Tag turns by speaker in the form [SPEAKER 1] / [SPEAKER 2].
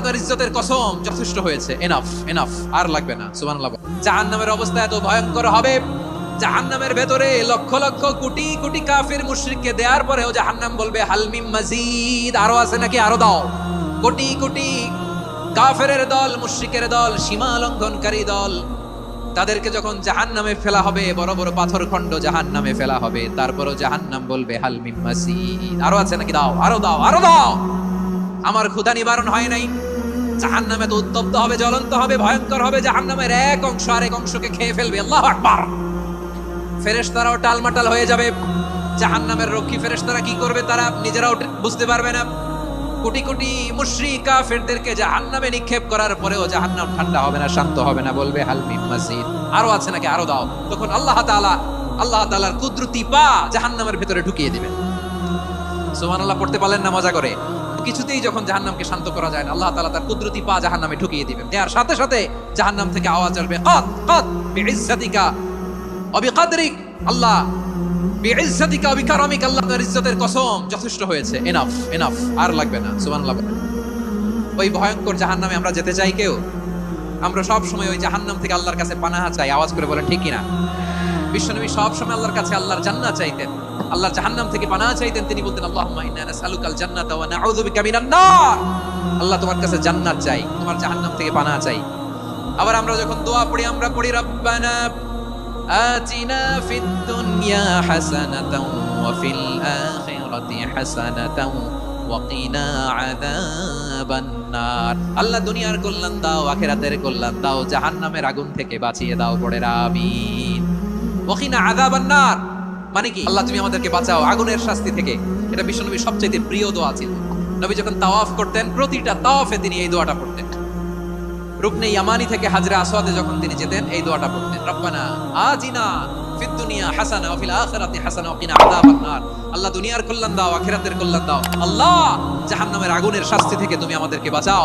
[SPEAKER 1] আপনার ইজ্জতের কসম, যথেষ্ট হয়েছে, এনাফ এনাফ, আর লাগবে না। সুবহানাল্লাহ। জাহান্নামের অবস্থা এত ভয়ঙ্কর হবে, জাহান্নামের ভেতরে লক্ষ লক্ষ কোটি কোটি কাফির মুশরিককে দেওয়ার পরেও জাহান্নাম বলবে হাল মিম মাজিদ, আরো আছে নাকি, আরো দাও। কোটি কোটি কাফেরের দল, মুশরিকের দল, সীমা লঙ্ঘনকারী দল, তাদেরকে যখন জাহান্নামে ফেলা হবে, বড় বড় পাথর খণ্ড জাহান্নামে ফেলা হবে, তারপরও জাহান্নাম বলবে হাল মিম মাজিদ, আরো আছে নাকি, দাও, আরো দাও, আরো দাও। আমার ক্ষুধা নিবারণ হয় নাই। জাহান্নামে তো উত্তপ্ত হবে, জ্বলন্ত হবে, ভয়ঙ্কর হবে। জাহান্নামের এক অংশ আরেক অংশকে খেয়ে ফেলবে। আল্লাহু আকবার। ফেরেশতারাও টালমাটাল হয়ে যাবে। জাহান্নামের রক্ষী ফেরেশতারা কি করবে তারা নিজেরাও বুঝতে পারবে না। কোটি কোটি মুশরিক কাফেরদেরকে জাহান্নামে নিক্ষেপ করার পরেও জাহান্নাম ঠান্ডা হবে না, শান্ত হবে না, বলবে হাল মিম মাজিদ, আরো আছে নাকি, আরো দাও। তখন আল্লাহ তাআলার কুদরতি পা জাহান্নামের ভিতরে ঢুকিয়ে দিবেন। সুবহানাল্লাহ পড়তে পারলেন না মজা করে? কিছুতেই যখন জাহান্নামকে শান্ত করা যায় না, আল্লাহ তাআলা তার কুদরতি পা জাহান্নামে ঢুকিয়ে দিবেন। এর সাথে সাথে জাহান্নাম থেকে আওয়াজ আসবে, কাত কাত বিইজ্জাতিকা ওয়া বিকদরিক, আল্লাহ বিইজ্জাতিকা ওয়া বিকারামিক, আল্লাহ তার ইজ্জতের কসম, যথেষ্ট হয়েছে, এনাফ এনাফ, আর লাগবে না। সুবহানাল্লাহ। ওই ভয়ঙ্কর জাহান্নামে আমরা যেতে চাই কেউ? আমরা সব সময় ওই জাহান্নাম থেকে আল্লাহর কাছে পানাহ চাই। আওয়াজ করে বলেন ঠিক কি না? বিশ্বনবী সব সময় আল্লাহর কাছে আল্লাহর জান্নাত চাইতেন, আল্লাহর জাহান্নাম থেকে পানাহ চাইতেন। তিনি বলতেন আল্লাহুম্মা ইন্না নাসআলুকাল জান্নাতা ওয়া নাউযু বিকা মিনান নার। আল্লাহ তোমার কাছে জান্নাত চাই, তোমার জাহান্নাম থেকে পানাহ চাই। আবার আমরা যখন দোয়া পড়ি, আমরা পড়ি রব্বানা আতিনা ফিদ দুনিয়া হাসানাতাও ওয়া ফিল আখিরাতি হাসানাতাও ওয়া কিনা আযাবান নার। আল্লাহ দুনিয়ার কল্যাণ দাও, আখিরাতের কল্যাণ দাও, জাহান্নামের আগুন থেকে বাঁচিয়ে দাও। পড়ে আমিন। ওয়া কিনা আযাবান নার মানে কি? আল্লাহ তুমি আমাদেরকে বাঁচাও আগুনের শাস্তি থেকে। এটা বিশ্বনবীর সবচেয়ে প্রিয় দোয়া ছিল। নবী যখন তাওয়াফ করতেন, প্রতিটা তাওয়াফে তিনি এই দোয়াটা পড়তেন। রুকনে ইয়ামানি থেকে হাজরে আসওয়াদে যখন তিনি যেতেন, এই দোয়াটা পড়তেন, রব্বানা আতিনা ফিদ দুনিয়া হাসানা ওয়া ফিল আখিরাতি হাসানা ওয়া কিনা আযাবান নার। আল্লাহ দুনিয়ার কল্যাণ দাও, আখিরাতের কল্যাণ দাও। আল্লাহ জাহান্নামের আগুনের শাস্তি থেকে তুমি আমাদেরকে বাঁচাও।